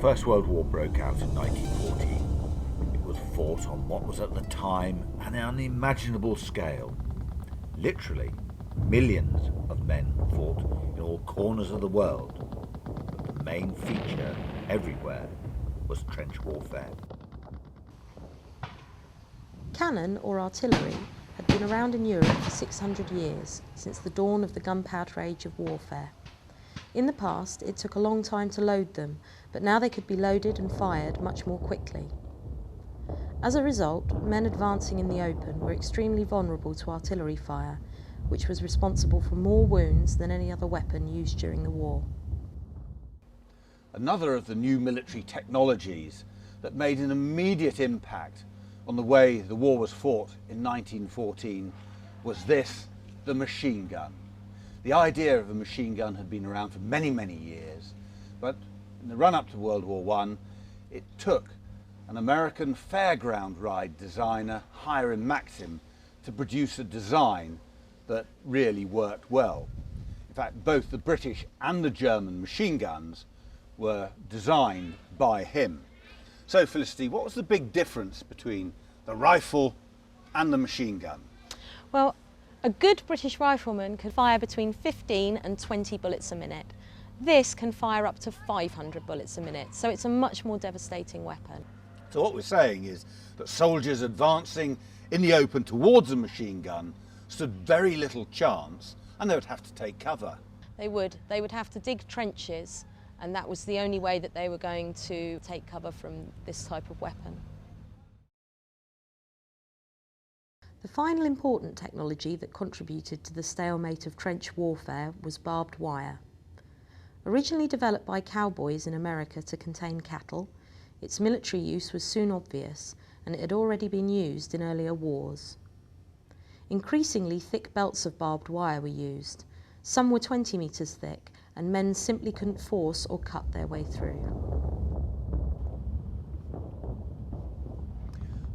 First World War broke out in 1914. It was fought on what was at the time an unimaginable scale. Literally, millions of men fought in all corners of the world, but the main feature everywhere was trench warfare. Cannon, or artillery, had been around in Europe for 600 years, since the dawn of the gunpowder age of warfare. In the past, it took a long time to load them, but now they could be loaded and fired much more quickly. As a result, men advancing in the open were extremely vulnerable to artillery fire, which was responsible for more wounds than any other weapon used during the war. Another of the new military technologies that made an immediate impact on the way the war was fought in 1914 was the machine gun. The idea of a machine gun had been around for many, many years, but in the run-up to World War I, it took an American fairground ride designer, Hiram Maxim, to produce a design that really worked well. In fact, both the British and the German machine guns were designed by him. So, Felicity, what was the big difference between the rifle and the machine gun? Well, a good British rifleman could fire between 15 and 20 bullets a minute. This can fire up to 500 bullets a minute, so it's a much more devastating weapon. So what we're saying is that soldiers advancing in the open towards a machine gun stood very little chance, and they would have to take cover. They would have to dig trenches, and that was the only way that they were going to take cover from this type of weapon. The final important technology that contributed to the stalemate of trench warfare was barbed wire. Originally developed by cowboys in America to contain cattle, its military use was soon obvious, and it had already been used in earlier wars. Increasingly thick belts of barbed wire were used. Some were 20 metres thick, and men simply couldn't force or cut their way through.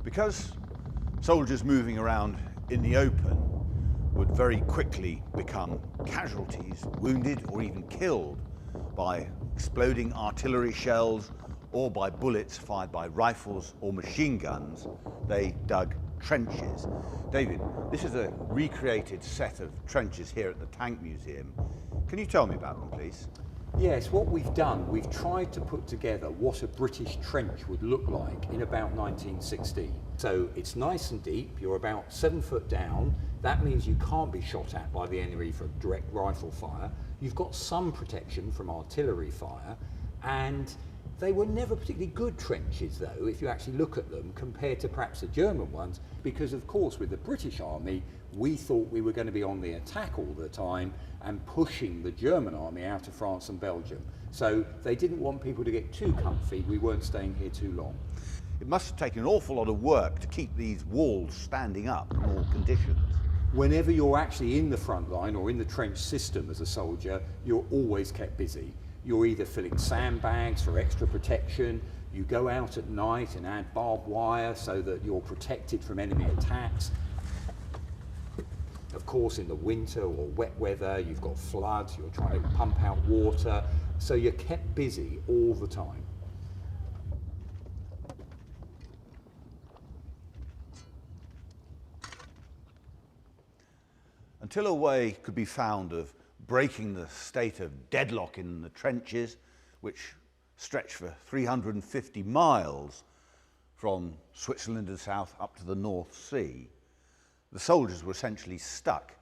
Because soldiers moving around in the open would very quickly become casualties, wounded or even killed by exploding artillery shells or by bullets fired by rifles or machine guns, they dug trenches. David, this is a recreated set of trenches here at the Tank Museum. Can you tell me about them, please? Yes, what we've done, we've tried to put together what a British trench would look like in about 1916. So it's nice and deep, you're about 7 foot down. That means you can't be shot at by the enemy for direct rifle fire. You've got some protection from artillery fire, and they were never particularly good trenches though, if you actually look at them, compared to perhaps the German ones, because of course with the British Army, we thought we were going to be on the attack all the time and pushing the German army out of France and Belgium. So they didn't want people to get too comfy, we weren't staying here too long. It must have taken an awful lot of work to keep these walls standing up in all conditions. Whenever you're actually in the front line or in the trench system as a soldier, you're always kept busy. You're either filling sandbags for extra protection, you go out at night and add barbed wire so that you're protected from enemy attacks. Of course, in the winter or wet weather, you've got floods, you're trying to pump out water, so you're kept busy all the time. Until a way could be found of breaking the state of deadlock in the trenches, which stretched for 350 miles from Switzerland and south up to the North Sea, the soldiers were essentially stuck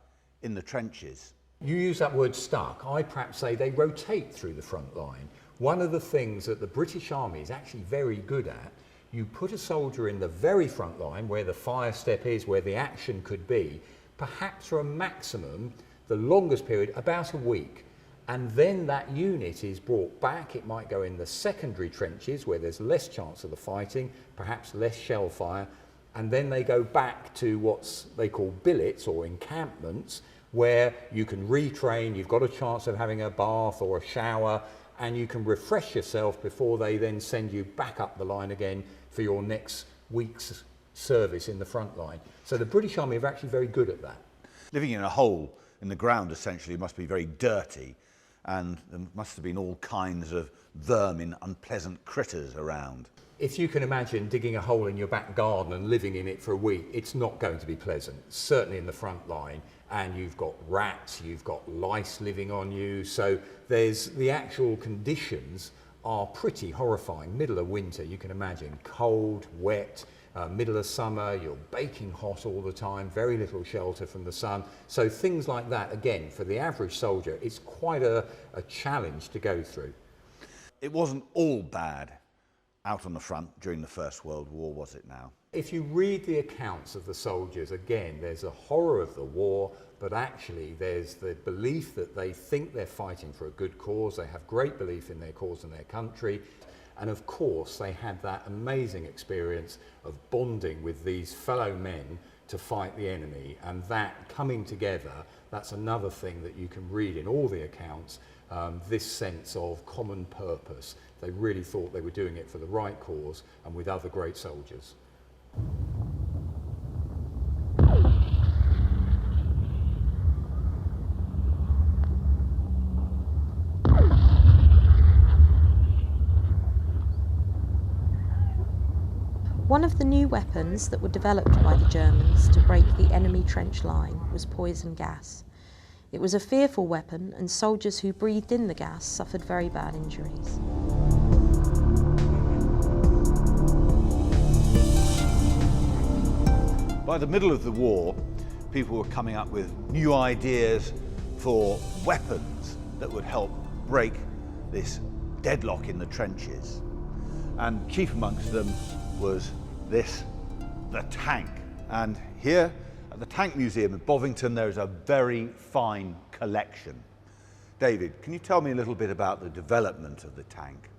in the trenches. You use that word stuck. I perhaps say they rotate through the front line. One of the things that the British Army is actually very good at, you put a soldier in the very front line where the fire step is, where the action could be, perhaps for a maximum, the longest period, about a week. And then that unit is brought back. It might go in the secondary trenches where there's less chance of the fighting, perhaps less shell fire, and then they go back to what they call billets or encampments, where you can retrain, you've got a chance of having a bath or a shower, and you can refresh yourself before they then send you back up the line again for your next week's service in the front line. So the British Army are actually very good at that. Living in a hole in the ground essentially must be very dirty, and there must have been all kinds of vermin, unpleasant critters around. If you can imagine digging a hole in your back garden and living in it for a week, it's not going to be pleasant, certainly in the front line. And you've got rats, you've got lice living on you, so the actual conditions are pretty horrifying. Middle of winter, you can imagine, cold, wet, middle of summer, you're baking hot all the time, very little shelter from the sun. So things like that, again, for the average soldier, it's quite a challenge to go through. It wasn't all bad out on the front during the First World War, was it now? If you read the accounts of the soldiers, again, there's a horror of the war, but actually there's the belief that they think they're fighting for a good cause. They have great belief in their cause and their country. And of course, they had that amazing experience of bonding with these fellow men to fight the enemy. And that coming together, that's another thing that you can read in all the accounts, this sense of common purpose. They really thought they were doing it for the right cause and with other great soldiers. One of the new weapons that were developed by the Germans to break the enemy trench line was poison gas. It was a fearful weapon, and soldiers who breathed in the gas suffered very bad injuries. By the middle of the war, people were coming up with new ideas for weapons that would help break this deadlock in the trenches. And chief amongst them was the tank. And here at the Tank Museum in Bovington, there is a very fine collection. David, can you tell me a little bit about the development of the tank?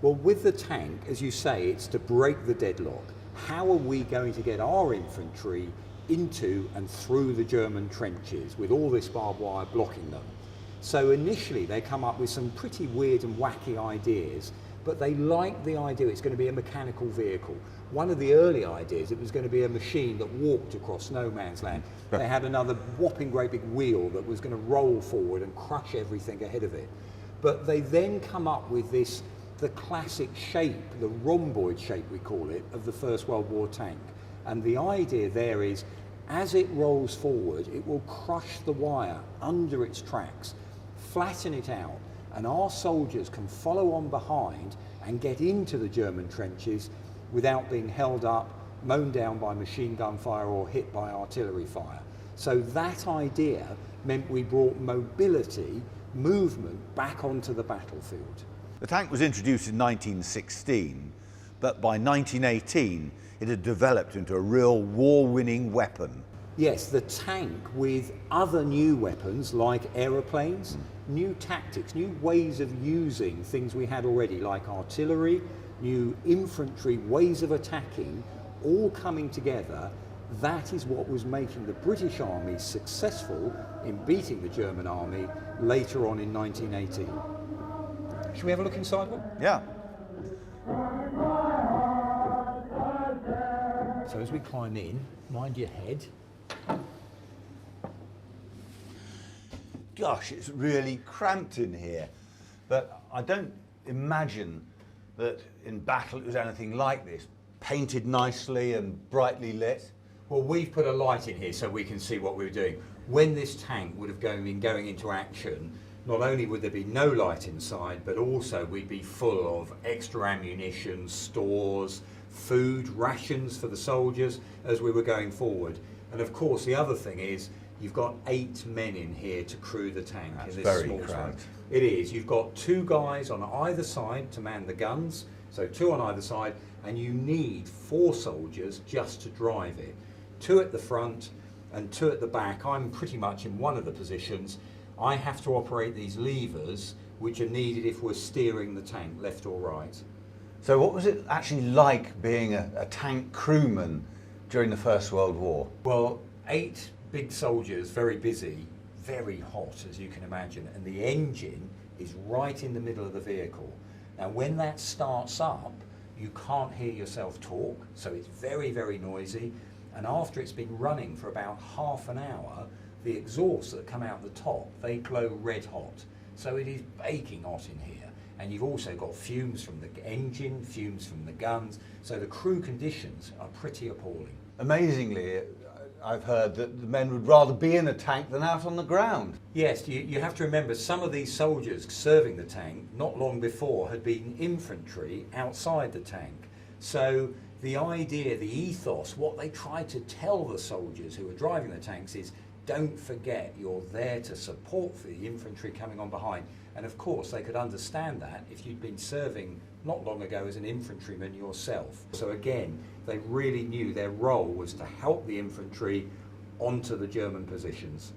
Well, with the tank, as you say, it's to break the deadlock. How are we going to get our infantry into and through the German trenches with all this barbed wire blocking them? So initially they come up with some pretty weird and wacky ideas, but they like the idea it's going to be a mechanical vehicle. One of the early ideas, it was going to be a machine that walked across no man's land. They had another whopping great big wheel that was going to roll forward and crush everything ahead of it. But they then come up with this, the classic shape, the rhomboid shape we call it, of the First World War tank. And the idea there is, as it rolls forward, it will crush the wire under its tracks, flatten it out, and our soldiers can follow on behind and get into the German trenches without being held up, mown down by machine gun fire or hit by artillery fire. So that idea meant we brought mobility, movement, back onto the battlefield. The tank was introduced in 1916, but by 1918 it had developed into a real war-winning weapon. Yes, the tank with other new weapons like aeroplanes, new tactics, new ways of using things we had already like artillery, new infantry, ways of attacking, all coming together. That is what was making the British Army successful in beating the German Army later on in 1918. Should we have a look inside one? Yeah. So as we climb in, mind your head. Gosh, it's really cramped in here. But I don't imagine that in battle it was anything like this. Painted nicely and brightly lit. Well, we've put a light in here so we can see what we were doing. When this tank would have been going into action, not only would there be no light inside, but also we'd be full of extra ammunition, stores, food, rations for the soldiers as we were going forward. And of course, the other thing is, you've got 8 men in here to crew the tank. That's in this very small cramped. tank. It is. You've got 2 guys on either side to man the guns, so 2 on either side, and you need 4 soldiers just to drive it. 2 at the front and 2 at the back. I'm pretty much in one of the positions. I have to operate these levers, which are needed if we're steering the tank left or right. So what was it actually like being a tank crewman during the First World War? Well, 8 big soldiers, very busy, very hot, as you can imagine, and the engine is right in the middle of the vehicle. Now, when that starts up, you can't hear yourself talk, so it's very, very noisy. And after it's been running for about half an hour, the exhausts that come out the top, they glow red hot. So it is baking hot in here. And you've also got fumes from the engine, fumes from the guns, so the crew conditions are pretty appalling. Amazingly, I've heard that the men would rather be in a tank than out on the ground. Yes, you have to remember some of these soldiers serving the tank not long before had been infantry outside the tank. So the idea, the ethos, what they tried to tell the soldiers who were driving the tanks is, don't forget you're there to support the infantry coming on behind. And of course they could understand that if you'd been serving not long ago as an infantryman yourself. So again, they really knew their role was to help the infantry onto the German positions.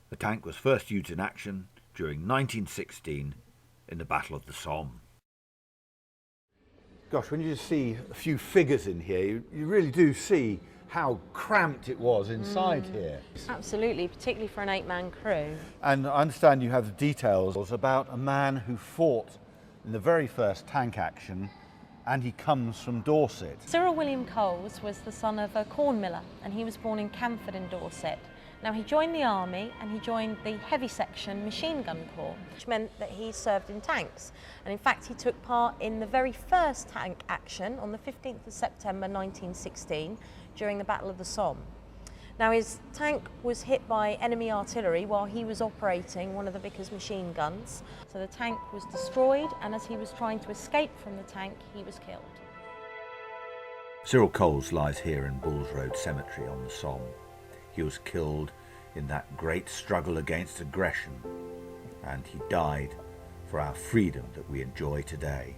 The tank was first used in action during 1916 in the Battle of the Somme. Gosh, when you just see a few figures in here, you really do see how cramped it was inside here. Absolutely, particularly for an 8-man crew. And I understand you have the details about a man who fought in the very first tank action, and he comes from Dorset. Cyril William Coles was the son of a corn miller, and he was born in Camford in Dorset. Now he joined the army and he joined the heavy section machine gun corps, which meant that he served in tanks. And in fact he took part in the very first tank action on the 15th of September 1916 during the Battle of the Somme. Now his tank was hit by enemy artillery while he was operating one of the Vickers machine guns. So the tank was destroyed, and as he was trying to escape from the tank, he was killed. Cyril Coles lies here in Bulls Road Cemetery on the Somme. He was killed in that great struggle against aggression, and he died for our freedom that we enjoy today.